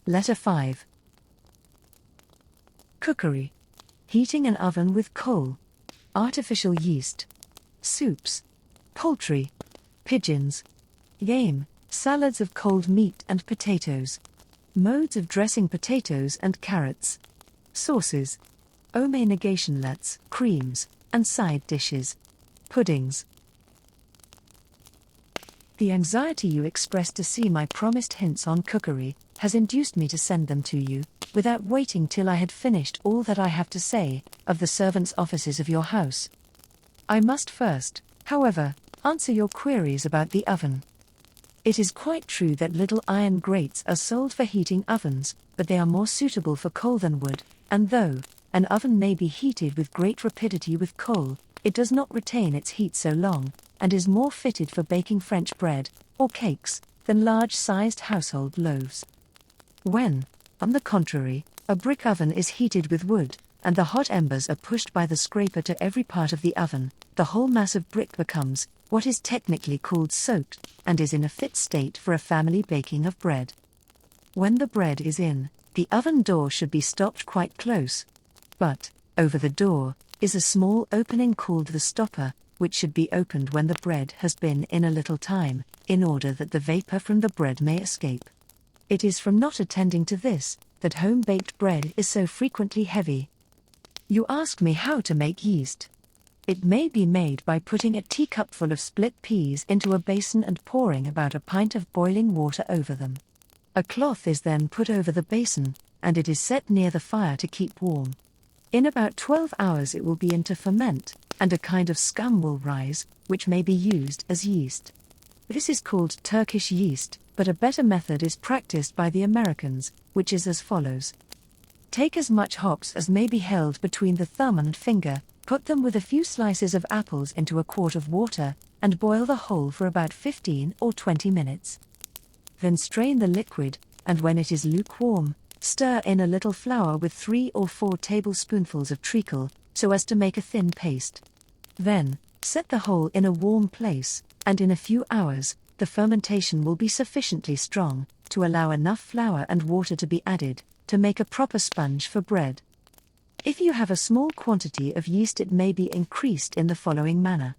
Letter 5. Cookery. Heating an oven with coal. Artificial yeast. Soups. Poultry. Pigeons. Game. Salads of cold meat and potatoes. Modes of dressing potatoes and carrots. Sauces. Negationlets, creams, and side dishes. Puddings. The anxiety you expressed to see my promised hints on cookery has induced me to send them to you, without waiting till I had finished all that I have to say of the servants' offices of your house. I must first, however, answer your queries about the oven. It is quite true that little iron grates are sold for heating ovens, but they are more suitable for coal than wood, and though an oven may be heated with great rapidity with coal, it does not retain its heat so long, and is more fitted for baking French bread, or cakes, than large-sized household loaves. When, on the contrary, a brick oven is heated with wood, and the hot embers are pushed by the scraper to every part of the oven, the whole mass of brick becomes what is technically called soaked, and is in a fit state for a family baking of bread. When the bread is in, the oven door should be stopped quite close. But, over the door, is a small opening called the stopper, which should be opened when the bread has been in a little time, in order that the vapor from the bread may escape. It is from not attending to this, that home-baked bread is so frequently heavy. You ask me how to make yeast. It may be made by putting a teacupful of split peas into a basin and pouring about a pint of boiling water over them. A cloth is then put over the basin, and it is set near the fire to keep warm. In about 12 hours it will begin to ferment, and a kind of scum will rise, which may be used as yeast. This is called Turkish yeast, but a better method is practiced by the Americans, which is as follows. Take as much hops as may be held between the thumb and finger, put them with a few slices of apples into a quart of water, and boil the whole for about 15 or 20 minutes. Then strain the liquid, and when it is lukewarm, stir in a little flour with 3 or 4 tablespoonfuls of treacle, so as to make a thin paste. Then, set the whole in a warm place, and in a few hours, the fermentation will be sufficiently strong to allow enough flour and water to be added, to make a proper sponge for bread. If you have a small quantity of yeast, it may be increased in the following manner.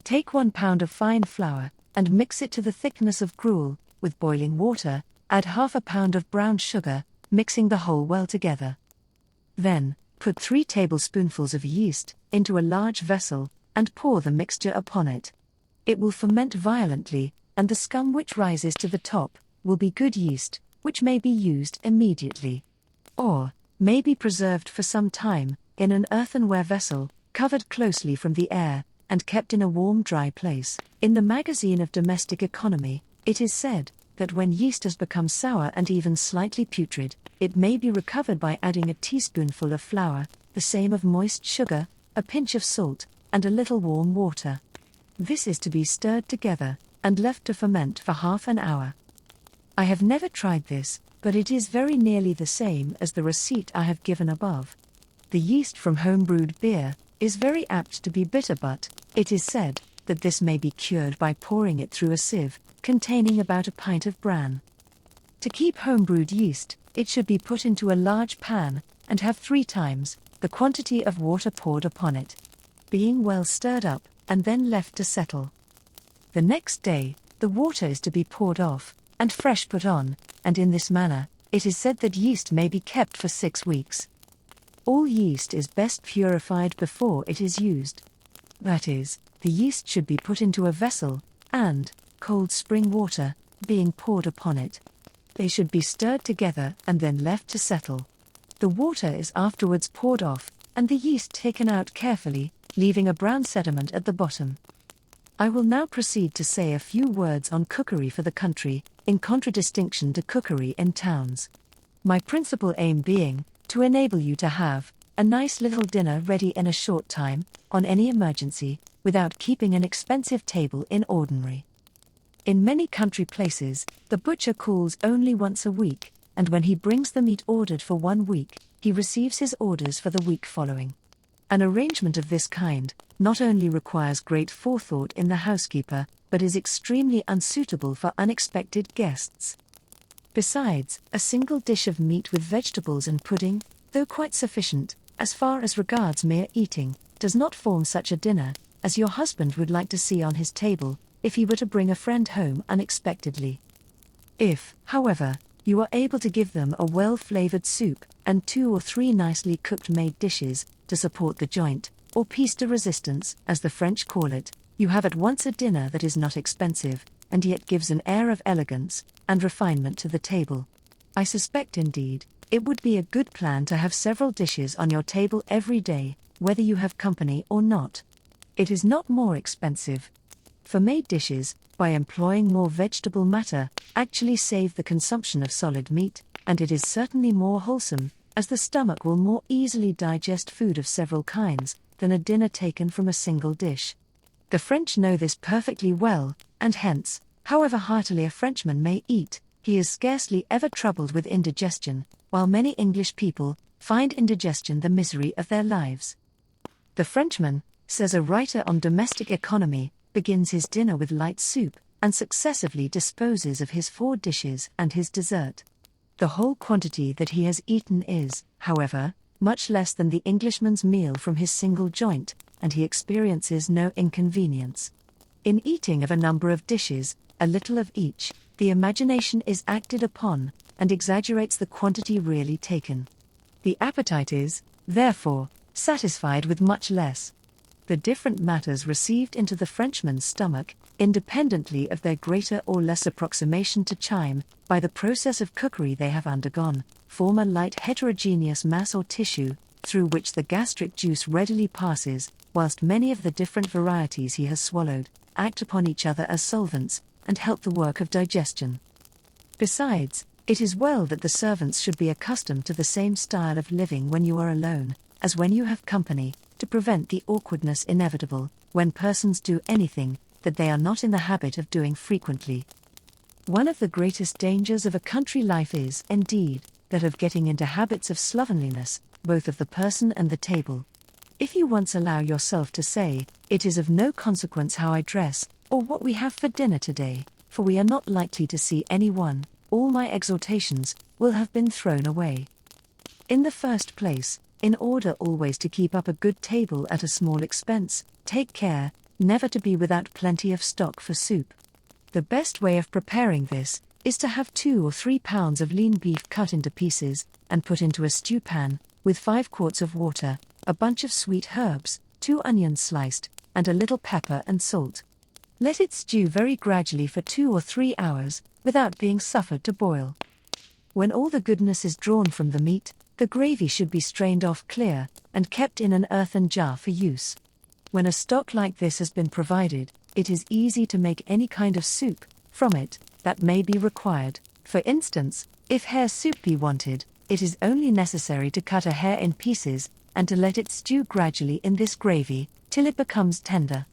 Take 1 pound of fine flour, and mix it to the thickness of gruel, with boiling water, add half a pound of brown sugar, mixing the whole well together. Then, put 3 tablespoonfuls of yeast into a large vessel, and pour the mixture upon it. It will ferment violently, and the scum which rises to the top will be good yeast, which may be used immediately. Or, may be preserved for some time, in an earthenware vessel, covered closely from the air, and kept in a warm dry place. In the Magazine of Domestic Economy, it is said that when yeast has become sour and even slightly putrid, it may be recovered by adding a teaspoonful of flour, the same of moist sugar, a pinch of salt, and a little warm water. This is to be stirred together, and left to ferment for half an hour. I have never tried this, but it is very nearly the same as the receipt I have given above. The yeast from home-brewed beer is very apt to be bitter, but it is said that this may be cured by pouring it through a sieve, containing about a pint of bran. To keep home-brewed yeast, it should be put into a large pan, and have 3 times the quantity of water poured upon it, being well stirred up, and then left to settle. The next day, the water is to be poured off, and fresh put on, and in this manner, it is said that yeast may be kept for 6 weeks. All yeast is best purified before it is used. That is, the yeast should be put into a vessel, and cold spring water being poured upon it. They should be stirred together and then left to settle. The water is afterwards poured off, and the yeast taken out carefully, leaving a brown sediment at the bottom. I will now proceed to say a few words on cookery for the country, in contradistinction to cookery in towns. My principal aim being to enable you to have a nice little dinner ready in a short time, on any emergency, without keeping an expensive table in ordinary. In many country places, the butcher calls only once a week, and when he brings the meat ordered for 1 week, he receives his orders for the week following. An arrangement of this kind not only requires great forethought in the housekeeper, but is extremely unsuitable for unexpected guests. Besides, a single dish of meat with vegetables and pudding, though quite sufficient, as far as regards mere eating, does not form such a dinner as your husband would like to see on his table if he were to bring a friend home unexpectedly. If, however, you are able to give them a well-flavored soup and 2 or 3 nicely cooked made dishes to support the joint, or piece de resistance, as the French call it, you have at once a dinner that is not expensive, and yet gives an air of elegance and refinement to the table. I suspect, indeed, it would be a good plan to have several dishes on your table every day, whether you have company or not. It is not more expensive. For made dishes, by employing more vegetable matter, actually save the consumption of solid meat, and it is certainly more wholesome, as the stomach will more easily digest food of several kinds than a dinner taken from a single dish. The French know this perfectly well, and hence, however heartily a Frenchman may eat, he is scarcely ever troubled with indigestion, while many English people find indigestion the misery of their lives. The Frenchman, says a writer on domestic economy, begins his dinner with light soup, and successively disposes of his 4 dishes and his dessert. The whole quantity that he has eaten is, however, much less than the Englishman's meal from his single joint, and he experiences no inconvenience. In eating of a number of dishes, a little of each, the imagination is acted upon, and exaggerates the quantity really taken. The appetite is, therefore, satisfied with much less. The different matters received into the Frenchman's stomach, independently of their greater or less approximation to chyme, by the process of cookery they have undergone, form a light heterogeneous mass or tissue, through which the gastric juice readily passes, whilst many of the different varieties he has swallowed act upon each other as solvents, and help the work of digestion. Besides, it is well that the servants should be accustomed to the same style of living when you are alone, as when you have company, to prevent the awkwardness inevitable, when persons do anything that they are not in the habit of doing frequently. One of the greatest dangers of a country life is, indeed, that of getting into habits of slovenliness, both of the person and the table. If you once allow yourself to say, "It is of no consequence how I dress, or what we have for dinner today, for we are not likely to see anyone," all my exhortations will have been thrown away. In the first place, in order always to keep up a good table at a small expense, take care never to be without plenty of stock for soup. The best way of preparing this is to have 2 or 3 pounds of lean beef cut into pieces, and put into a stew pan, with 5 quarts of water, a bunch of sweet herbs, 2 onions sliced, and a little pepper and salt. Let it stew very gradually for 2 or 3 hours, without being suffered to boil. When all the goodness is drawn from the meat, the gravy should be strained off clear, and kept in an earthen jar for use. When a stock like this has been provided, it is easy to make any kind of soup from it that may be required. For instance, if hare soup be wanted, it is only necessary to cut a hare in pieces, and to let it stew gradually in this gravy, till it becomes tender.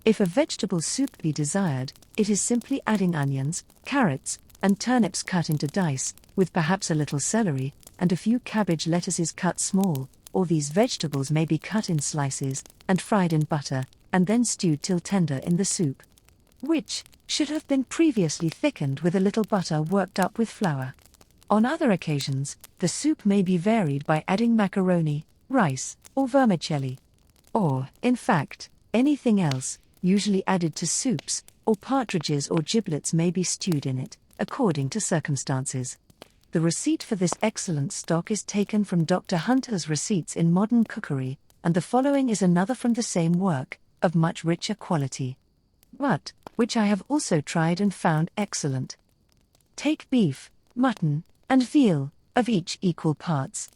If a vegetable soup be desired, it is simply adding onions, carrots, and turnips cut into dice, with perhaps a little celery, and a few cabbage lettuces cut small, or these vegetables may be cut in slices, and fried in butter, and then stewed till tender in the soup, which should have been previously thickened with a little butter worked up with flour. On other occasions, the soup may be varied by adding macaroni, rice, or vermicelli, or, in fact, anything else, usually added to soups, or partridges or giblets may be stewed in it, according to circumstances. The receipt for this excellent stock is taken from Dr. Hunter's Receipts in Modern Cookery, and the following is another from the same work, of much richer quality, but which I have also tried and found excellent. Take beef, mutton, and veal, of each equal parts.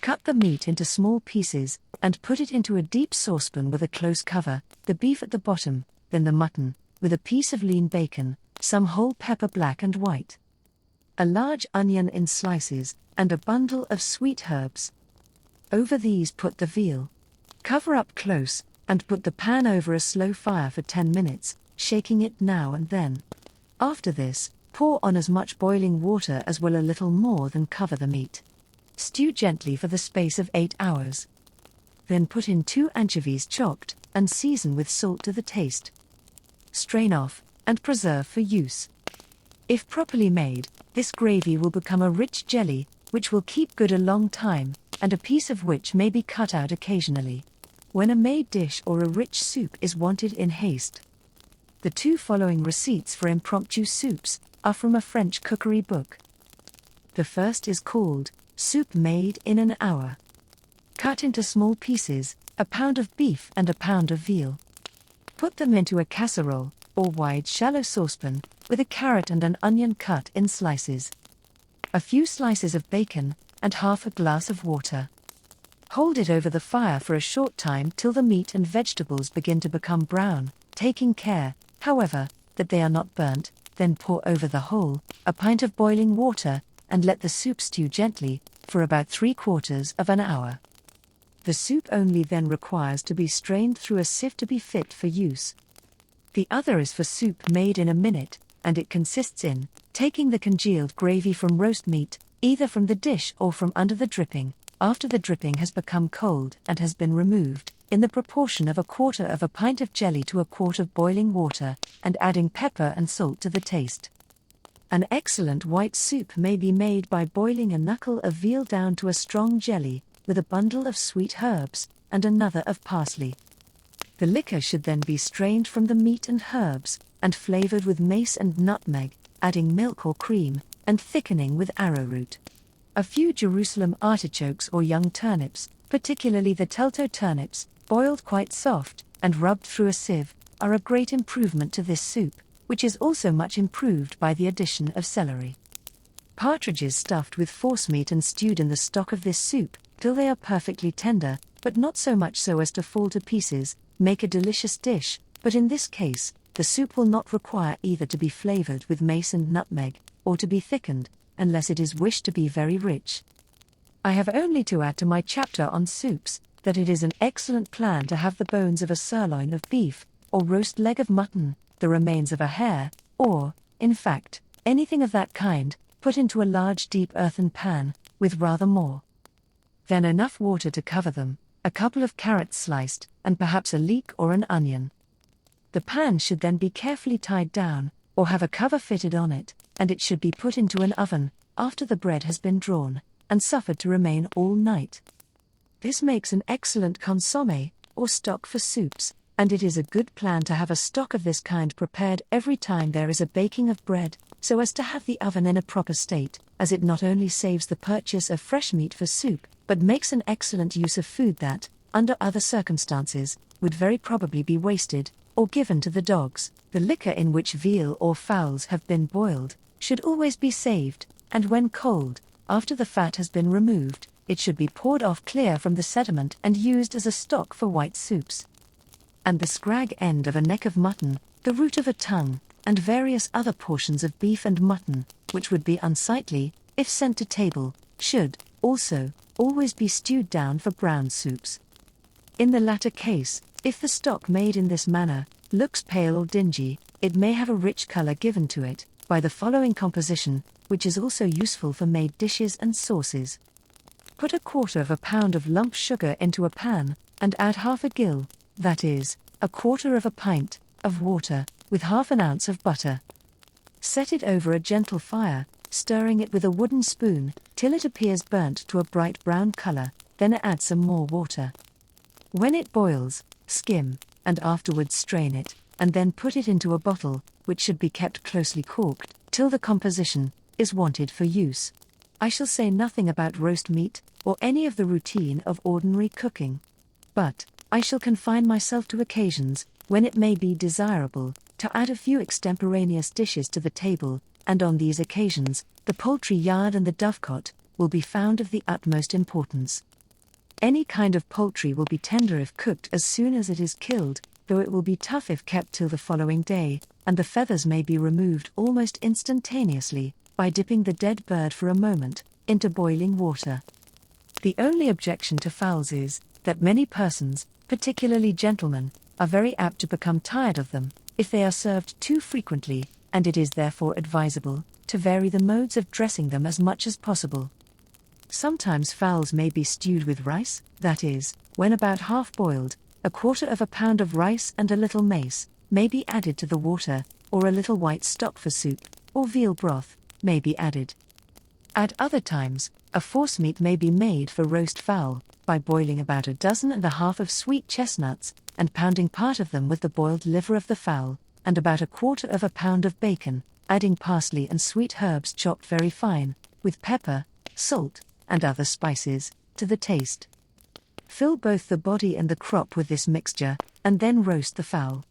Cut the meat into small pieces, and put it into a deep saucepan with a close cover, the beef at the bottom, then the mutton, with a piece of lean bacon, some whole pepper black and white, a large onion in slices, and a bundle of sweet herbs. Over these put the veal. Cover up close, and put the pan over a slow fire for 10 minutes, shaking it now and then. After this, pour on as much boiling water as will a little more than cover the meat. Stew gently for the space of 8 hours. Then put in 2 anchovies chopped, and season with salt to the taste. Strain off, and preserve for use. If properly made, This gravy will become a rich jelly, which will keep good a long time, and a piece of which may be cut out occasionally. When a made dish or a rich soup is wanted in haste. The two following receipts for impromptu soups are from a French cookery book. The first is called Soup Made in an Hour. Cut into small pieces, a pound of beef and a pound of veal. Put them into a casserole, or wide shallow saucepan, with a carrot and an onion cut in slices. A few slices of bacon, and half a glass of water. Hold it over the fire for a short time till the meat and vegetables begin to become brown, taking care, however, that they are not burnt. Then pour over the whole a pint of boiling water, and let the soup stew gently, for about 3/4 of an hour. The soup only then requires to be strained through a sieve to be fit for use. The other is for soup made in a minute, and it consists in taking the congealed gravy from roast meat, either from the dish or from under the dripping, after the dripping has become cold and has been removed, in the proportion of 1/4 of a pint of jelly to a quart of boiling water, and adding pepper and salt to the taste. An excellent white soup may be made by boiling a knuckle of veal down to a strong jelly, with a bundle of sweet herbs, and another of parsley. The liquor should then be strained from the meat and herbs, and flavored with mace and nutmeg, adding milk or cream, and thickening with arrowroot. A few Jerusalem artichokes or young turnips, particularly the telto turnips, boiled quite soft, and rubbed through a sieve, are a great improvement to this soup, which is also much improved by the addition of celery. Partridges stuffed with forcemeat and stewed in the stock of this soup, till they are perfectly tender, but not so much so as to fall to pieces, make a delicious dish, but in this case, the soup will not require either to be flavored with mace and nutmeg, or to be thickened, unless it is wished to be very rich. I have only to add to my chapter on soups, that it is an excellent plan to have the bones of a sirloin of beef, or roast leg of mutton, the remains of a hare, or, in fact, anything of that kind, put into a large deep earthen pan, with rather more. Then enough water to cover them, a couple of carrots sliced, and perhaps a leek or an onion. The pan should then be carefully tied down, or have a cover fitted on it, and it should be put into an oven, after the bread has been drawn, and suffered to remain all night. This makes an excellent consommé, or stock for soups, and it is a good plan to have a stock of this kind prepared every time there is a baking of bread, so as to have the oven in a proper state, as it not only saves the purchase of fresh meat for soup, but makes an excellent use of food that, under other circumstances, would very probably be wasted, or given to the dogs. The liquor in which veal or fowls have been boiled, should always be saved, and when cold, after the fat has been removed, it should be poured off clear from the sediment and used as a stock for white soups. And the scrag end of a neck of mutton, the root of a tongue, and various other portions of beef and mutton, which would be unsightly, if sent to table, should, also, always be stewed down for brown soups. In the latter case, if the stock made in this manner looks pale or dingy, it may have a rich color given to it by the following composition, which is also useful for made dishes and sauces. Put 1/4 pound of lump sugar into a pan, and add half a gill, that is, 1/4 pint, of water, with half an ounce of butter. Set it over a gentle fire, stirring it with a wooden spoon, till it appears burnt to a bright brown color, then add some more water. When it boils, skim, and afterwards strain it, and then put it into a bottle, which should be kept closely corked, till the composition is wanted for use. I shall say nothing about roast meat, or any of the routine of ordinary cooking. But, I shall confine myself to occasions, when it may be desirable, to add a few extemporaneous dishes to the table, and on these occasions, the poultry yard and the dovecot will be found of the utmost importance. Any kind of poultry will be tender if cooked as soon as it is killed, though it will be tough if kept till the following day, and the feathers may be removed almost instantaneously, by dipping the dead bird for a moment into boiling water. The only objection to fowls is, that many persons, particularly gentlemen, are very apt to become tired of them, if they are served too frequently, and it is therefore advisable to vary the modes of dressing them as much as possible. Sometimes fowls may be stewed with rice, that is, when about half boiled, 1/4 pound of rice and a little mace may be added to the water, or a little white stock for soup, or veal broth, may be added. At other times, a forcemeat may be made for roast fowl, by boiling about 1.5 dozen of sweet chestnuts, and pounding part of them with the boiled liver of the fowl, and about 1/4 pound of bacon, adding parsley and sweet herbs chopped very fine, with pepper, salt, and other spices, to the taste. Fill both the body and the crop with this mixture, and then roast the fowl.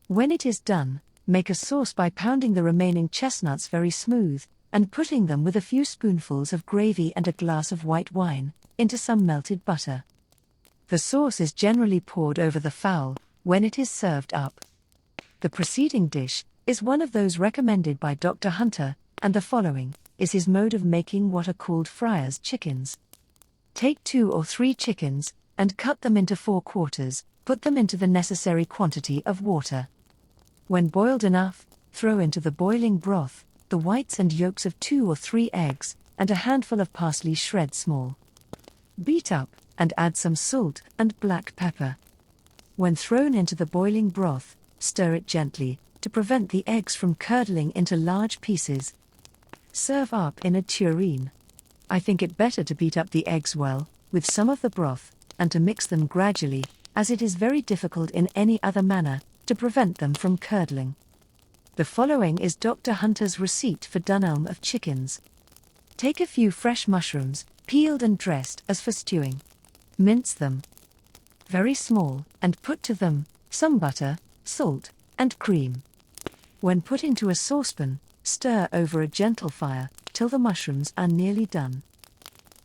When it is done, make a sauce by pounding the remaining chestnuts very smooth, and putting them with a few spoonfuls of gravy and a glass of white wine, into some melted butter. The sauce is generally poured over the fowl, when it is served up. The preceding dish is one of those recommended by Dr. Hunter, and the following is his mode of making what are called friar's chickens. Take 2 or 3 chickens, and cut them into 4 quarters, put them into the necessary quantity of water. When boiled enough, throw into the boiling broth the whites and yolks of 2 or 3 eggs, and a handful of parsley shred small. Beat up, and add some salt and black pepper. When thrown into the boiling broth, stir it gently, to prevent the eggs from curdling into large pieces. Serve up in a tureen. I think it better to beat up the eggs well, with some of the broth, and to mix them gradually, as it is very difficult in any other manner, to prevent them from curdling. The following is Dr. Hunter's receipt for Dunelm of chickens. Take a few fresh mushrooms, peeled and dressed as for stewing. Mince them very small, and put to them some butter, salt, and cream. When put into a saucepan, stir over a gentle fire, till the mushrooms are nearly done.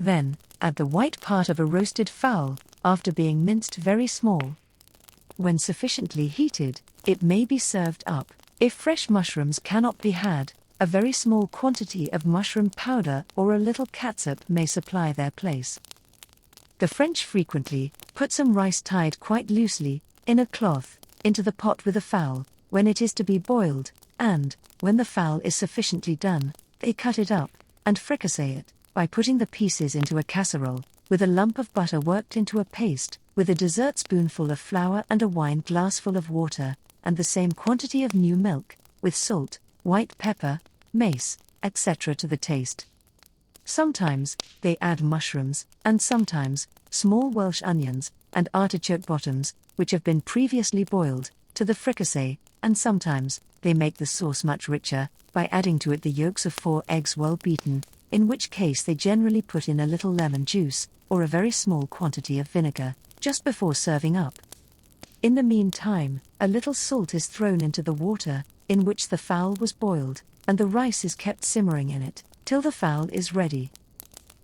Then, add the white part of a roasted fowl, after being minced very small. When sufficiently heated, it may be served up. If fresh mushrooms cannot be had, a very small quantity of mushroom powder or a little catsup may supply their place. The French frequently put some rice tied quite loosely, in a cloth, into the pot with the fowl, when it is to be boiled, and, when the fowl is sufficiently done, they cut it up, and fricassee it, by putting the pieces into a casserole, with a lump of butter worked into a paste, with a dessertspoonful of flour and a wine glassful of water, and the same quantity of new milk, with salt, white pepper, mace, etc. to the taste. Sometimes, they add mushrooms, and sometimes, small Welsh onions, and artichoke bottoms, which have been previously boiled, to the fricassee, and sometimes, they make the sauce much richer, by adding to it the yolks of 4 eggs well beaten, in which case they generally put in a little lemon juice, or a very small quantity of vinegar, just before serving up. In the meantime, a little salt is thrown into the water, in which the fowl was boiled, and the rice is kept simmering in it, till the fowl is ready.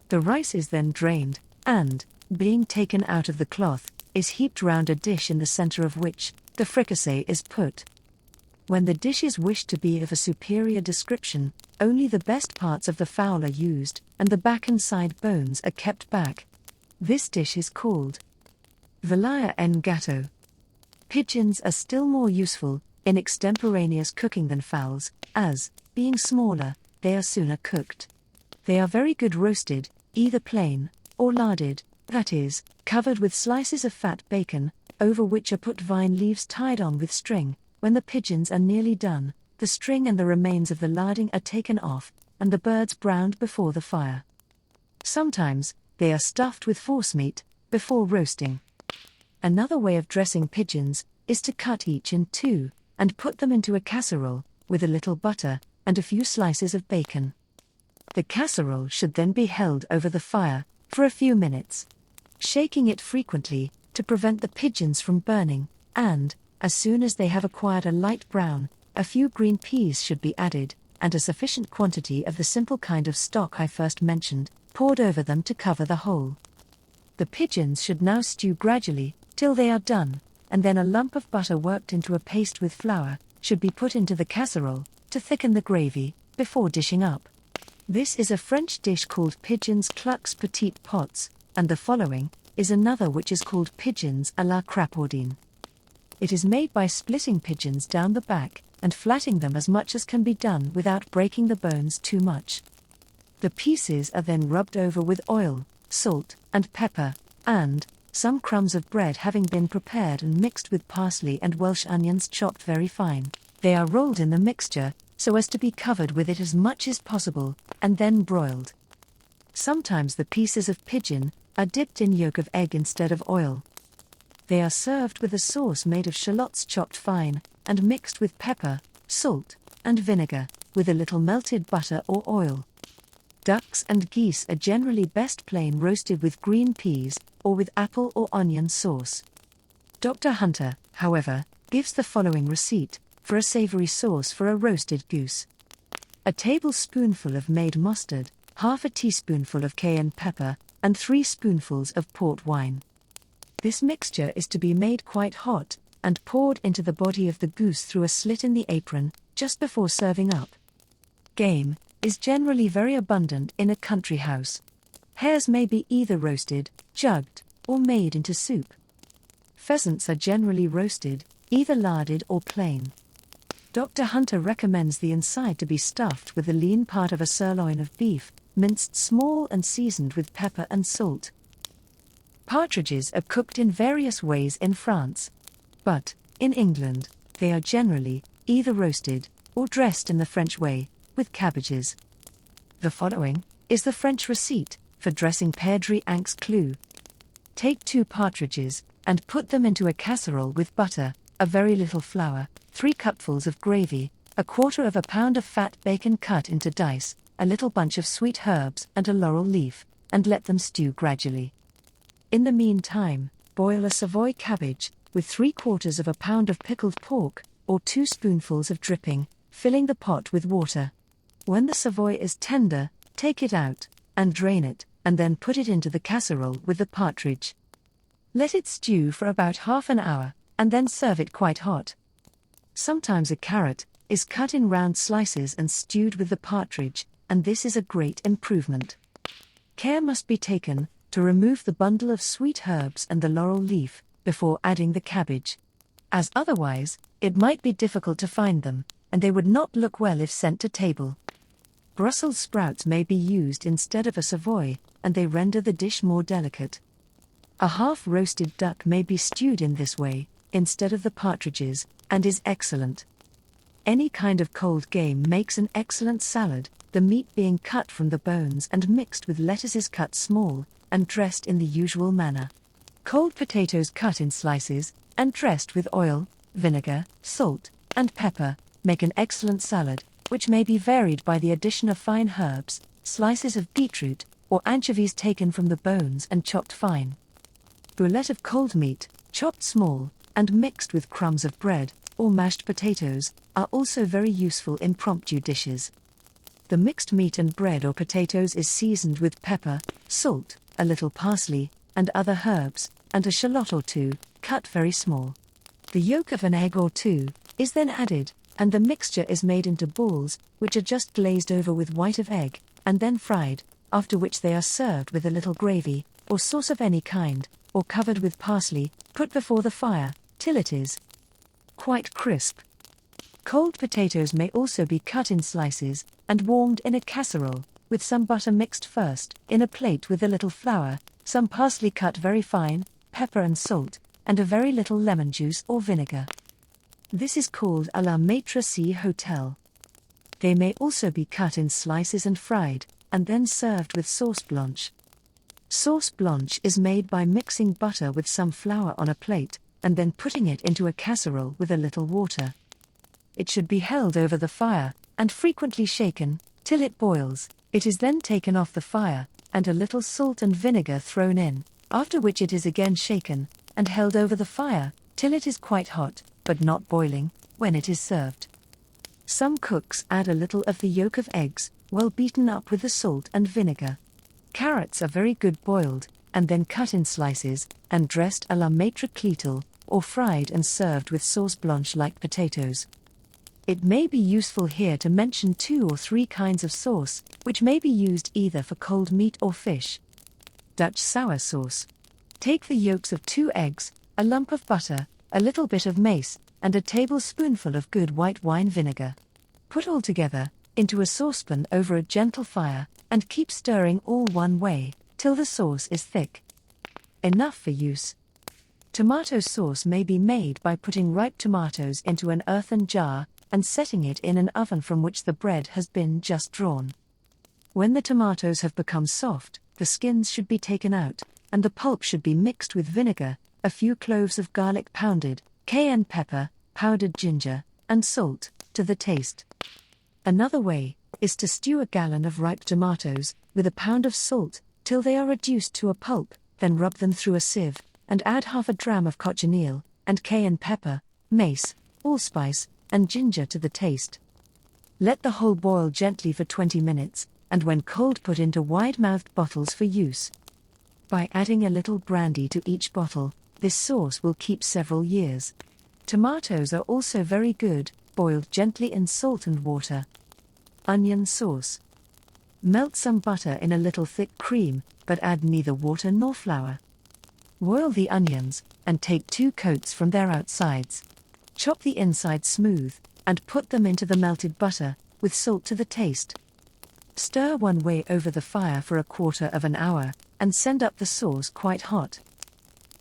The rice is then drained, and, being taken out of the cloth, is heaped round a dish in the center of which the fricassee is put. When the dish is wished to be of a superior description, only the best parts of the fowl are used, and the back and side bones are kept back. This dish is called volaille en gâteau. Pigeons are still more useful in extemporaneous cooking than fowls, as, being smaller, they are sooner cooked. They are very good roasted, either plain or larded, that is, covered with slices of fat bacon, over which are put vine leaves tied on with string. When the pigeons are nearly done, the string and the remains of the larding are taken off, and the birds browned before the fire. Sometimes, they are stuffed with forcemeat, before roasting. Another way of dressing pigeons is to cut each in 2, and put them into a casserole, with a little butter, and a few slices of bacon. The casserole should then be held over the fire, for a few minutes, shaking it frequently, to prevent the pigeons from burning, and, as soon as they have acquired a light brown, a few green peas should be added, and a sufficient quantity of the simple kind of stock I first mentioned, poured over them to cover the whole. The pigeons should now stew gradually, till they are done, and then a lump of butter worked into a paste with flour, should be put into the casserole, to thicken the gravy, before dishing up. This is a French dish called pigeons clucks petits pots, and the following is another which is called pigeons à la crapaudine. It is made by splitting pigeons down the back, and flatting them as much as can be done without breaking the bones too much. The pieces are then rubbed over with oil, salt, and pepper, and some crumbs of bread having been prepared and mixed with parsley and Welsh onions chopped very fine. They are rolled in the mixture, so as to be covered with it as much as possible, and then broiled. Sometimes the pieces of pigeon are dipped in yolk of egg instead of oil. They are served with a sauce made of shallots chopped fine, and mixed with pepper, salt, and vinegar, with a little melted butter or oil. Ducks and geese are generally best plain roasted with green peas, or with apple or onion sauce. Dr. Hunter, however, gives the following receipt for a savory sauce for a roasted goose. A tablespoonful of made mustard, half a teaspoonful of cayenne pepper, and 3 spoonfuls of port wine. This mixture is to be made quite hot, and poured into the body of the goose through a slit in the apron, just before serving up. Game is generally very abundant in a country house. Hares may be either roasted, jugged, or made into soup. Pheasants are generally roasted, either larded or plain. Dr. Hunter recommends the inside to be stuffed with the lean part of a sirloin of beef, minced small and seasoned with pepper and salt. Partridges are cooked in various ways in France. But, in England, they are generally either roasted or dressed in the French way, with cabbages. The following is the French receipt for dressing perdrix anx clou. Take 2 partridges and put them into a casserole with butter, a very little flour, 3 cupfuls of gravy, 1/4 pound of fat bacon cut into dice, a little bunch of sweet herbs and a laurel leaf, and let them stew gradually. In the meantime, boil a Savoy cabbage with 3/4 pound of pickled pork, or 2 spoonfuls of dripping, filling the pot with water. When the Savoy is tender, take it out and drain it, and then put it into the casserole with the partridge. Let it stew for about half an hour, and then serve it quite hot. Sometimes a carrot is cut in round slices and stewed with the partridge, and this is a great improvement. Care must be taken to remove the bundle of sweet herbs and the laurel leaf before adding the cabbage, as otherwise it might be difficult to find them, and they would not look well if sent to table. Brussels sprouts may be used instead of a Savoy, and they render the dish more delicate. A half-roasted duck may be stewed in this way, instead of the partridges, and is excellent. Any kind of cold game makes an excellent salad, the meat being cut from the bones and mixed with lettuces cut small, and dressed in the usual manner. Cold potatoes cut in slices, and dressed with oil, vinegar, salt, and pepper, make an excellent salad, which may be varied by the addition of fine herbs, slices of beetroot, or anchovies taken from the bones and chopped fine. Boulette of cold meat, chopped small, and mixed with crumbs of bread, or mashed potatoes, are also very useful impromptu dishes. The mixed meat and bread or potatoes is seasoned with pepper, salt, a little parsley, and other herbs, and a shallot or 2, cut very small. The yolk of an egg or 2 is then added, and the mixture is made into balls, which are just glazed over with white of egg, and then fried, after which they are served with a little gravy, or sauce of any kind, or covered with parsley, put before the fire, till it is quite crisp. Cold potatoes may also be cut in slices, and warmed in a casserole, with some butter mixed first, in a plate with a little flour, some parsley cut very fine, pepper and salt, and a very little lemon juice or vinegar. This is called à la maîtresse hotel. They may also be cut in slices and fried, and then served with sauce blanche. Sauce blanche is made by mixing butter with some flour on a plate, and then putting it into a casserole with a little water. It should be held over the fire, and frequently shaken, till it boils. It is then taken off the fire, and a little salt and vinegar thrown in, after which it is again shaken, and held over the fire, till it is quite hot, but not boiling, when it is served. Some cooks add a little of the yolk of eggs, well beaten up with the salt and vinegar. Carrots are very good boiled, and then cut in slices, and dressed à la maître clétel, or fried and served with sauce blanche like potatoes. It may be useful here to mention 2 or 3 kinds of sauce, which may be used either for cold meat or fish. Dutch sour sauce. Take the yolks of 2 eggs, a lump of butter, a little bit of mace, and a tablespoonful of good white wine vinegar. Put all together into a saucepan over a gentle fire, and keep stirring all one way, till the sauce is thick enough for use. Tomato sauce may be made by putting ripe tomatoes into an earthen jar, and setting it in an oven from which the bread has been just drawn. When the tomatoes have become soft, the skins should be taken out, and the pulp should be mixed with vinegar, a few cloves of garlic pounded, cayenne pepper, powdered ginger, and salt, to the taste. Another way is to stew a gallon of ripe tomatoes with a pound of salt till they are reduced to a pulp, then rub them through a sieve, and add half a dram of cochineal, and cayenne pepper, mace, allspice, and ginger to the taste. Let the whole boil gently for 20 minutes, and when cold put into wide-mouthed bottles for use. By adding a little brandy to each bottle, this sauce will keep several years. Tomatoes are also very good, boiled gently in salt and water. Onion sauce. Melt some butter in a little thick cream, but add neither water nor flour. Boil the onions, and take 2 coats from their outsides. Chop the inside smooth, and put them into the melted butter, with salt to the taste. Stir one way over the fire for a quarter of an hour, and send up the sauce quite hot.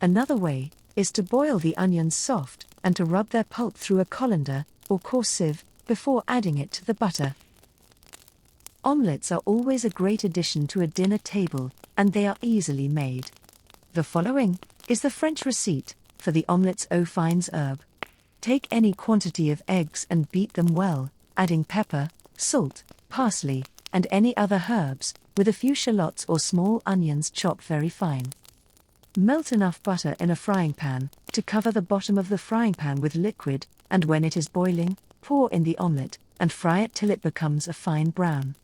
Another way is to boil the onions soft, and to rub their pulp through a colander, or coarse sieve, before adding it to the butter. Omelettes are always a great addition to a dinner table, and they are easily made. The following is the French receipt for the omelettes aux fines herbes. Take any quantity of eggs and beat them well, adding pepper, salt, parsley, and any other herbs, with a few shallots or small onions chopped very fine. Melt enough butter in a frying pan to cover the bottom of the frying pan with liquid, and when it is boiling, pour in the omelette, and fry it till it becomes a fine brown.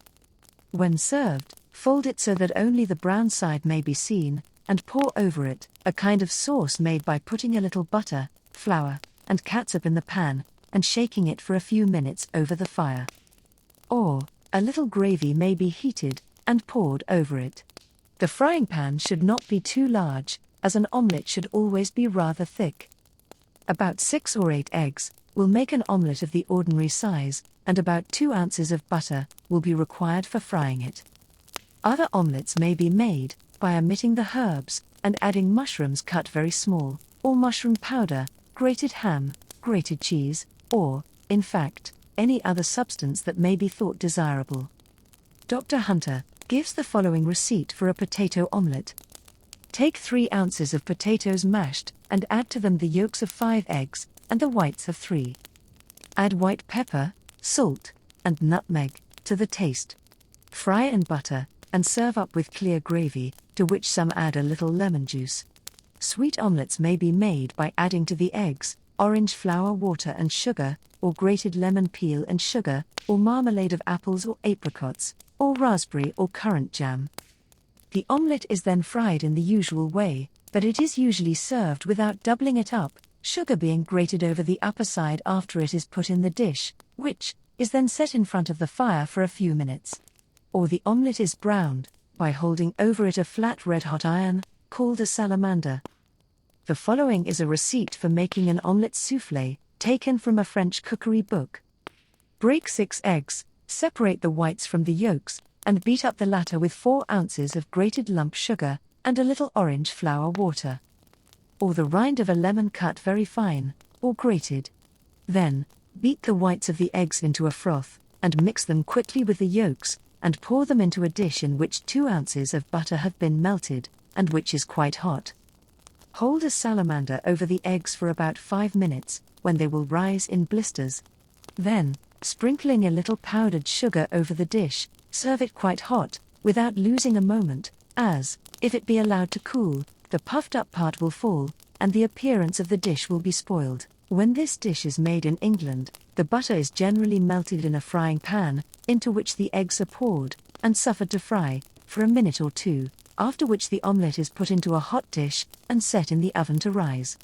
When served, fold it so that only the brown side may be seen, and pour over it a kind of sauce made by putting a little butter, flour, and catsup in the pan, and shaking it for a few minutes over the fire. Or, a little gravy may be heated, and poured over it. The frying pan should not be too large, as an omelette should always be rather thick. About 6 or 8 eggs will make an omelette of the ordinary size, and about 2 ounces of butter will be required for frying it. Other omelettes may be made by omitting the herbs, and adding mushrooms cut very small, or mushroom powder, grated ham, grated cheese, or, in fact, any other substance that may be thought desirable. Dr. Hunter gives the following receipt for a potato omelette. Take 3 ounces of potatoes mashed, and add to them the yolks of 5 eggs, and the whites of 3. Add white pepper, salt, and nutmeg, to the taste. Fry in butter, and serve up with clear gravy, to which some add a little lemon juice. Sweet omelettes may be made by adding to the eggs, orange flower water and sugar, or grated lemon peel and sugar, or marmalade of apples or apricots, or raspberry or currant jam. The omelette is then fried in the usual way, but it is usually served without doubling it up, sugar being grated over the upper side after it is put in the dish, which is then set in front of the fire for a few minutes. Or the omelette is browned by holding over it a flat red-hot iron, called a salamander. The following is a receipt for making an omelette soufflé, taken from a French cookery book. Break 6 eggs, separate the whites from the yolks, and beat up the latter with 4 ounces of grated lump sugar, and a little orange flower water. Or the rind of a lemon cut very fine, or grated. Then, beat the whites of the eggs into a froth, and mix them quickly with the yolks, and pour them into a dish in which 2 ounces of butter have been melted, and which is quite hot. Hold a salamander over the eggs for about 5 minutes, when they will rise in blisters. Then, sprinkling a little powdered sugar over the dish, serve it quite hot, without losing a moment, as, if it be allowed to cool, the puffed up part will fall, and the appearance of the dish will be spoiled. When this dish is made in England, the butter is generally melted in a frying pan, into which the eggs are poured, and suffered to fry, for a minute or 2, after which the omelette is put into a hot dish, and set in the oven to rise.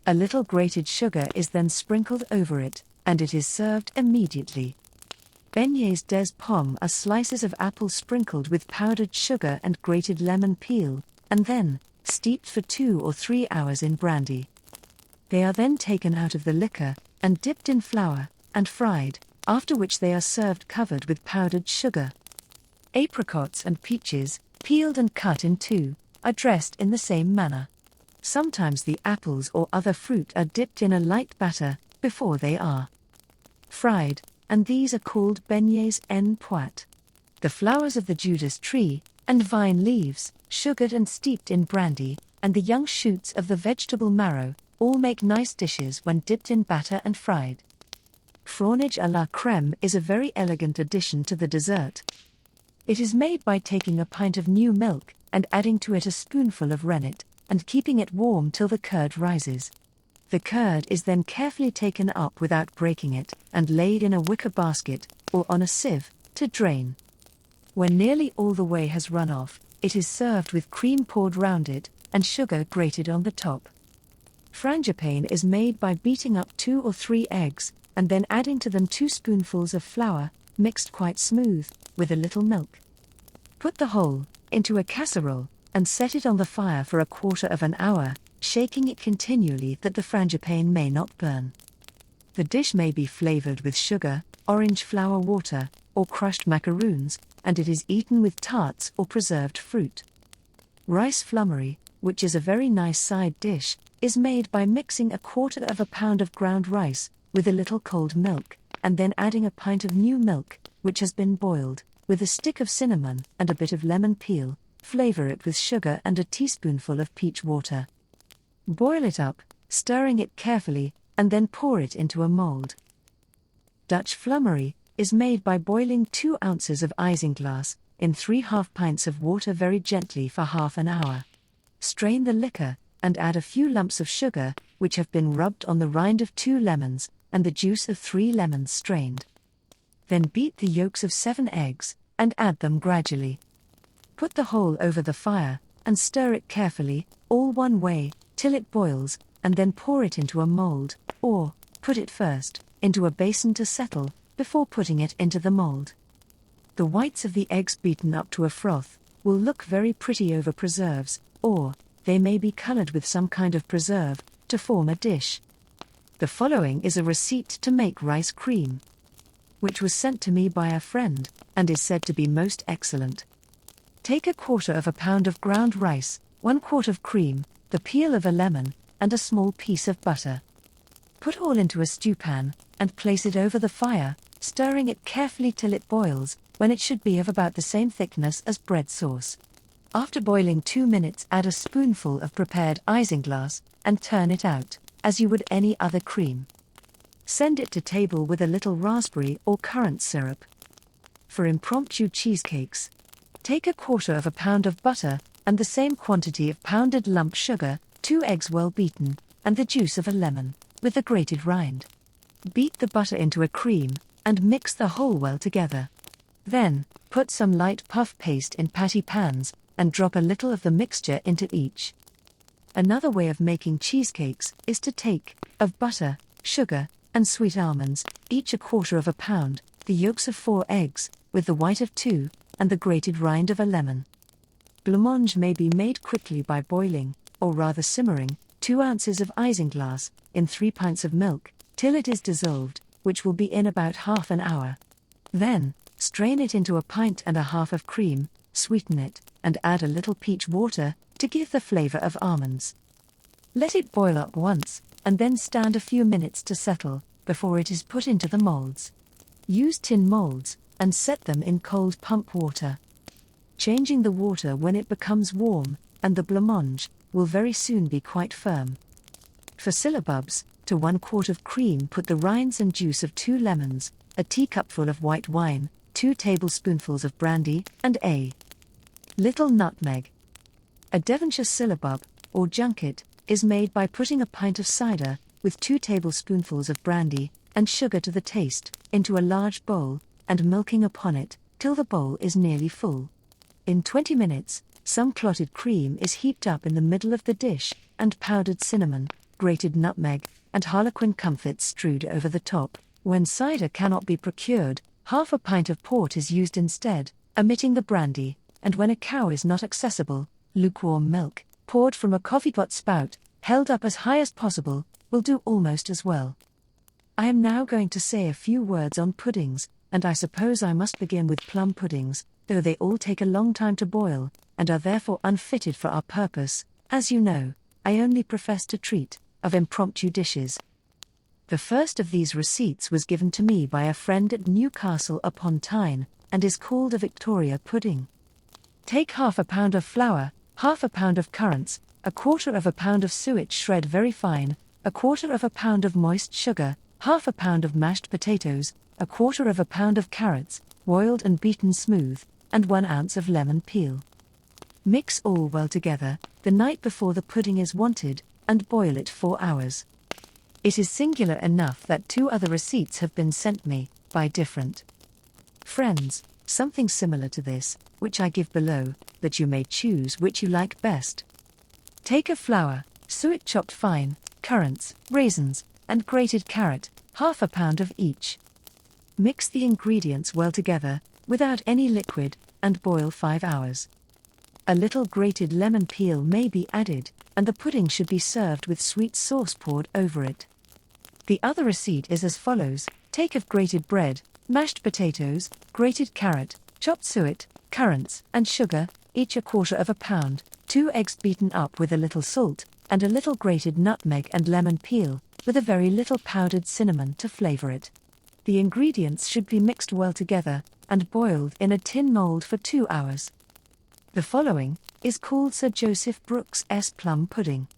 A little grated sugar is then sprinkled over it, and it is served immediately. Beignets des pommes are slices of apple sprinkled with powdered sugar and grated lemon peel, and then steeped for 2 or 3 hours in brandy. They are then taken out of the liquor, and dipped in flour, and fried, after which they are served covered with powdered sugar. Apricots and peaches, peeled and cut in 2, are dressed in the same manner. Sometimes the apples or other fruit are dipped in a light batter, before they are fried, and these are called beignets en pointe. The flowers of the Judas tree, and vine leaves, sugared and steeped in brandy, and the young shoots of the vegetable marrow, all make nice dishes when dipped in batter and fried. Fromage à la crème is a very elegant addition to the dessert. It is made by taking a pint of new milk and adding to it a spoonful of rennet, and keeping it warm till the curd rises. The curd is then carefully taken up without breaking it, and laid in a wicker basket, or on a sieve, to drain. When nearly all the whey has run off, it is served with cream poured round it, and sugar grated on the top. Frangipane is made by beating up 2 or 3 eggs, and then adding to them 2 spoonfuls of flour, mixed quite smooth, with a little milk. Put the whole into a casserole, and set it on the fire for a quarter of an hour, shaking it continually that the frangipane may not burn. The dish may be flavored with sugar, orange flower water, or crushed macaroons, and it is eaten with tarts or preserved fruit. Rice flummery, which is a very nice side dish, is made by mixing a quarter of a pound of ground rice with a little cold milk, and then adding a pint of new milk, which has been boiled, with a stick of cinnamon and a bit of lemon peel. Flavor it with sugar and a teaspoonful of peach water. Boil it up, stirring it carefully, and then pour it into a mold. Dutch flummery is made by boiling 2 ounces of isinglass in 3/2 pints of water very gently for half an hour. Strain the liquor, and add a few lumps of sugar, which have been rubbed on the rind of 2 lemons, and the juice of 3 lemons strained. Then beat the yolks of 7 eggs, and add them gradually. Put the whole over the fire, and stir it carefully, all one way, till it boils, and then pour it into a mold, or, put it first, into a basin to settle, before putting it into the mold. The whites of the eggs beaten up to a froth will look very pretty over preserves, or they may be colored with some kind of preserve, to form a dish. The following is a receipt to make rice cream, which was sent to me by a friend, and is said to be most excellent. Take a quarter of a pound of ground rice, 1 quart of cream, the peel of a lemon, and a small piece of butter. Put all into a stewpan, and place it over the fire, stirring it carefully till it boils, when it should be of about the same thickness as bread sauce. After boiling 2 minutes, add a spoonful of prepared isinglass, and turn it out, as you would any other cream. Send it to table with a little raspberry or currant syrup. For impromptu cheesecakes, take a quarter of a pound of butter, and the same quantity of pounded lump sugar, 2 eggs well beaten, and the juice of a lemon, with the grated rind. Beat the butter into a cream, and mix the whole well together. Then, put some light puff paste in patty pans, and drop a little of the mixture into each. Another way of making cheesecakes is to take, of butter, sugar, and sweet almonds, each a quarter of a pound, the yolks of 4 eggs, with the white of 2, and the grated rind of a lemon. Blancmange may be made quickly by boiling, or rather simmering, 2 ounces of isinglass in 3 pints of milk, till it is dissolved, which will be in about half an hour. Then, strain it into a pint and a half of cream, sweeten it, and add a little peach water, to give the flavor of almonds. Let it boil up once, and then stand a few minutes to settle, before it is put into the molds. Use tin molds, and set them in cold pump water. Changing the water when it becomes warm, and the blancmange will very soon be quite firm. For syllabubs, to 1 quart of cream put the rinds and juice of 2 lemons, a teacupful of white wine, 2 tablespoonfuls of brandy, and a little nutmeg. A Devonshire syllabub, or junket, is made by putting a pint of cider, with 2 tablespoonfuls of brandy, and sugar to the taste, into a large bowl, and milking upon it, till the bowl is nearly full. In 20 minutes, some clotted cream is heaped up in the middle of the dish, and powdered cinnamon, grated nutmeg, and harlequin comfits strewed over the top. When cider cannot be procured, half a pint of port is used instead, omitting the brandy, and when a cow is not accessible, lukewarm milk, poured from a coffee-pot spout, held up as high as possible, will do almost as well. I am now going to say a few words on puddings, and I suppose I must begin with plum puddings, though they all take a long time to boil, and are therefore unfitted for our purpose. As you know, I only profess to treat of impromptu dishes. The first of these receipts was given to me by a friend at Newcastle upon Tyne, and is called a Victoria pudding. Take half a pound of flour, half a pound of currants, a quarter of a pound of suet shred very fine, a quarter of a pound of moist sugar, half a pound of mashed potatoes, a quarter of a pound of carrots, boiled and beaten smooth, and 1 ounce of lemon peel. Mix all well together, the night before the pudding is wanted, and boil it 4 hours. It is singular enough that 2 other receipts have been sent me, by different friends, something similar to this, which I give below, that you may choose which you like best. Take of flour, suet chopped fine, currants, raisins, and grated carrot, half a pound of each. Mix the ingredients well together, without any liquid, and boil 5 hours. A little grated lemon peel may be added, and the pudding should be served with sweet sauce poured over it. The other receipt is as follows: take of grated bread, mashed potatoes, grated carrot, chopped suet, currants, and sugar, each a quarter of a pound, 2 eggs beaten up with a little salt, and a little grated nutmeg and lemon peel, with a very little powdered cinnamon to flavor it. The ingredients should be mixed well together, and boiled in a tin mold for 2 hours. The following is called Sir Joseph Brooks's plum pudding.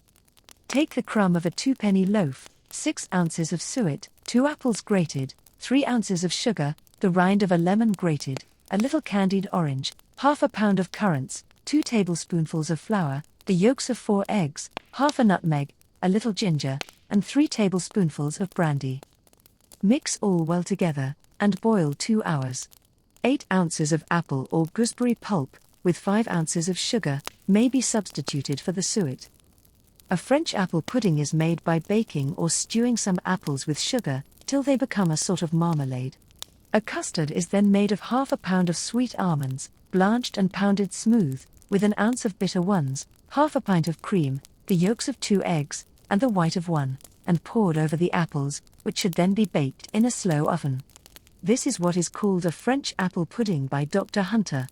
Take the crumb of a 2-penny loaf, 6 ounces of suet, 2 apples grated, 3 ounces of sugar, the rind of a lemon grated, a little candied orange, half a pound of currants, 2 tablespoonfuls of flour, the yolks of 4 eggs, half a nutmeg, a little ginger, and 3 tablespoonfuls of brandy. Mix all well together, and boil 2 hours. 8 ounces of apple or gooseberry pulp, with 5 ounces of sugar, may be substituted for the suet. A French apple pudding is made by baking or stewing some apples with sugar, till they become a sort of marmalade. A custard is then made of half a pound of sweet almonds, blanched and pounded smooth, with 1 ounce of bitter ones, half a pint of cream, the yolks of 2 eggs, and the white of 1, and poured over the apples, which should then be baked in a slow oven. This is what is called a French apple pudding by Dr. Hunter.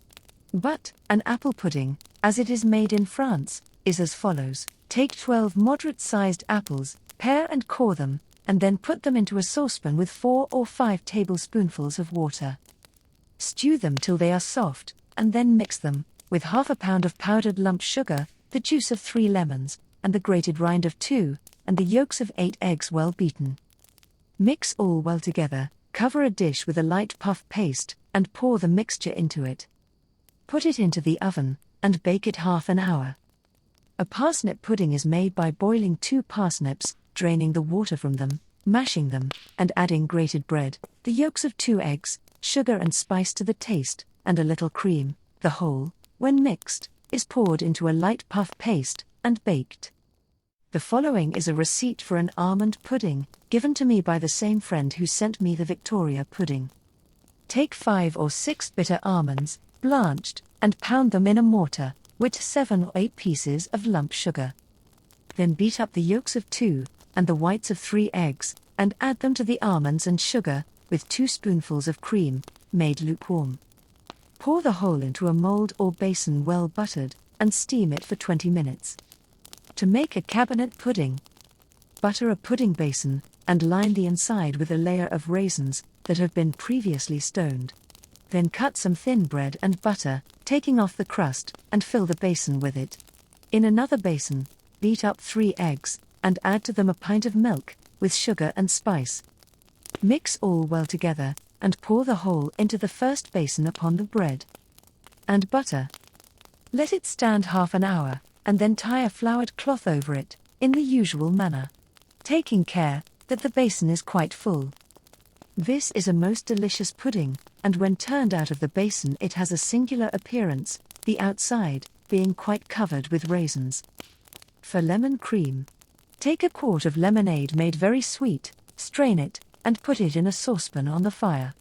But, an apple pudding, as it is made in France, is as follows: take 12 moderate-sized apples, pare and core them, and then put them into a saucepan with 4 or 5 tablespoonfuls of water. Stew them till they are soft, and then mix them, with half a pound of powdered lump sugar, the juice of 3 lemons, and the grated rind of 2, and the yolks of 8 eggs well beaten. Mix all well together, cover a dish with a light puff paste, and pour the mixture into it. Put it into the oven, and bake it half an hour. A parsnip pudding is made by boiling 2 parsnips, draining the water from them, mashing them, and adding grated bread, the yolks of 2 eggs, sugar and spice to the taste, and a little cream. The whole, when mixed, is poured into a light puff paste, and baked. The following is a receipt for an almond pudding, given to me by the same friend who sent me the Victoria pudding. Take 5 or 6 bitter almonds, blanched, and pound them in a mortar, with 7 or 8 pieces of lump sugar. Then beat up the yolks of 2, and the whites of 3 eggs, and add them to the almonds and sugar, with 2 spoonfuls of cream, made lukewarm. Pour the whole into a mold or basin well buttered, and steam it for 20 minutes. To make a cabinet pudding: butter a pudding basin, and line the inside with a layer of raisins that have been previously stoned. Then cut some thin bread and butter, taking off the crust, and fill the basin with it. In another basin, beat up 3 eggs, and add to them a pint of milk, with sugar and spice. Mix all well together, and pour the whole into the first basin upon the bread and butter. Let it stand half an hour, and then tie a floured cloth over it, in the usual manner, taking care that the basin is quite full. This is a most delicious pudding, and when turned out of the basin it has a singular appearance, the outside being quite covered with raisins. For lemon cream: take a quart of lemonade made very sweet, strain it, and put it in a saucepan on the fire.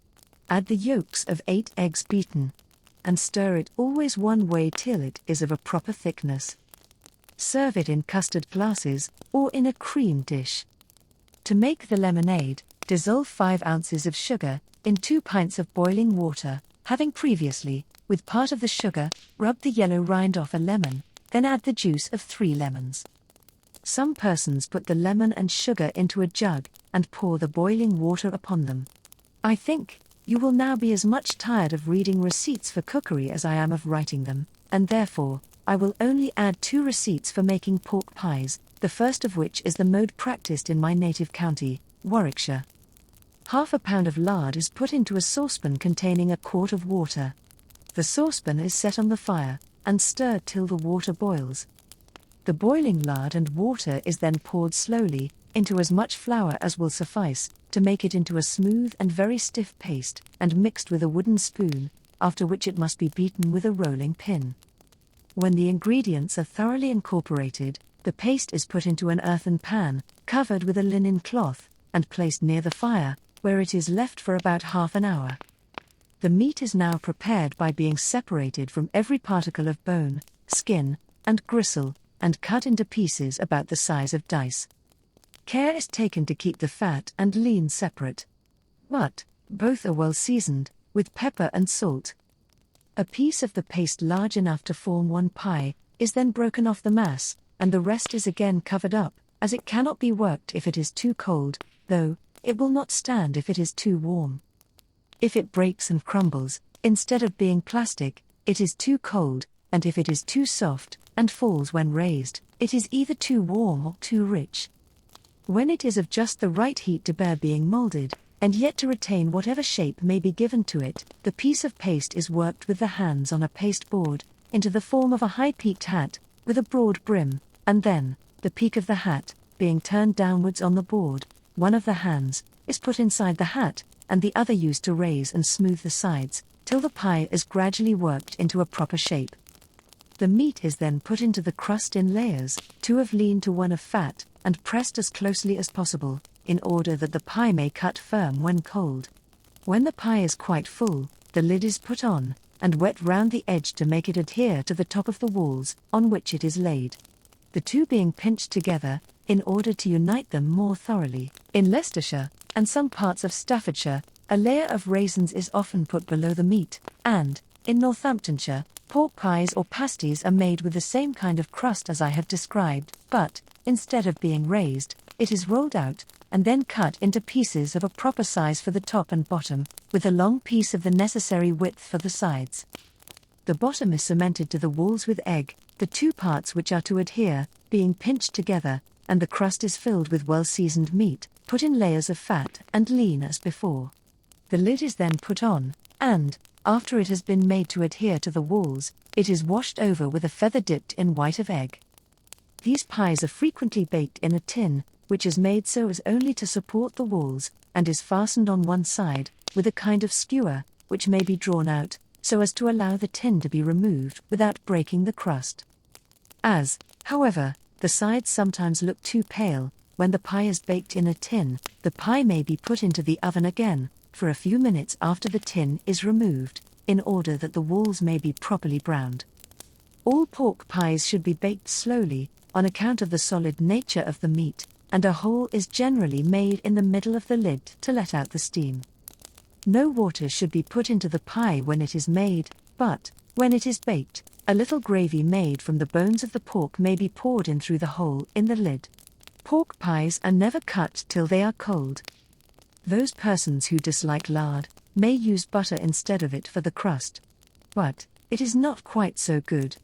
Add the yolks of 8 eggs beaten, and stir it always one way till it is of a proper thickness. Serve it in custard glasses, or in a cream dish. To make the lemonade, dissolve 5 ounces of sugar in 2 pints of boiling water, having previously, with part of the sugar, rubbed the yellow rind off a lemon, then add the juice of 3 lemons. Some persons put the lemon and sugar into a jug and pour the boiling water upon them. I think you will now be as much tired of reading receipts for cookery as I am of writing them, and therefore, I will only add 2 receipts for making pork pies, the first of which is the mode practiced in my native county, Warwickshire. Half a pound of lard is put into a saucepan containing a quart of water. The saucepan is set on the fire, and stirred till the water boils. The boiling lard and water is then poured slowly into as much flour as will suffice to make it into a smooth and very stiff paste, and mixed with a wooden spoon, after which it must be beaten with a rolling pin. When the ingredients are thoroughly incorporated, the paste is put into an earthen pan, covered with a linen cloth, and placed near the fire, where it is left for about half an hour. The meat is now prepared by being separated from every particle of bone, skin, and gristle, and cut into pieces about the size of dice. Care is taken to keep the fat and lean separate. But both are well seasoned, with pepper and salt. A piece of the paste large enough to form 1 pie is then broken off the mass, and the rest is again covered up, as it cannot be worked if it is too cold, though it will not stand if it is too warm. If it breaks and crumbles, instead of being plastic, it is too cold, and if it is too soft, and falls when raised, it is either too warm or too rich. When it is of just the right heat to bear being molded, and yet to retain whatever shape may be given to it, the piece of paste is worked with the hands on a paste board, into the form of a high-peaked hat, with a broad brim, and then, the peak of the hat, being turned downwards on the board, one of the hands is put inside the hat, and the other used to raise and smooth the sides, till the pie is gradually worked into a proper shape. The meat is then put into the crust in layers, 2 of lean to 1 of fat, and pressed as closely as possible, in order that the pie may cut firm when cold. When the pie is quite full, the lid is put on, and wet round the edge to make it adhere to the top of the walls, on which it is laid. The 2 being pinched together, in order to unite them more thoroughly. In Leicestershire, and some parts of Staffordshire, a layer of raisins is often put below the meat, and, in Northamptonshire, pork pies or pasties are made with the same kind of crust as I have described, but, instead of being raised, it is rolled out, and then cut into pieces of a proper size for the top and bottom, with a long piece of the necessary width for the sides. The bottom is cemented to the walls with egg, the 2 parts which are to adhere, being pinched together, and the crust is filled with well-seasoned meat, put in layers of fat and lean as before. The lid is then put on, and, after it has been made to adhere to the walls, it is washed over with a feather dipped in white of egg. These pies are frequently baked in a tin, which is made so as only to support the walls, and is fastened on one side, with a kind of skewer, which may be drawn out, so as to allow the tin to be removed without breaking the crust. As, however, the sides sometimes look too pale, when the pie is baked in a tin, the pie may be put into the oven again, for a few minutes after the tin is removed, in order that the walls may be properly browned. All pork pies should be baked slowly, on account of the solid nature of the meat, and a hole is generally made in the middle of the lid to let out the steam. No water should be put into the pie when it is made, but, when it is baked, a little gravy made from the bones of the pork may be poured in through the hole in the lid. Pork pies are never cut till they are cold. Those persons who dislike lard may use butter instead of it for the crust. But it is not quite so good.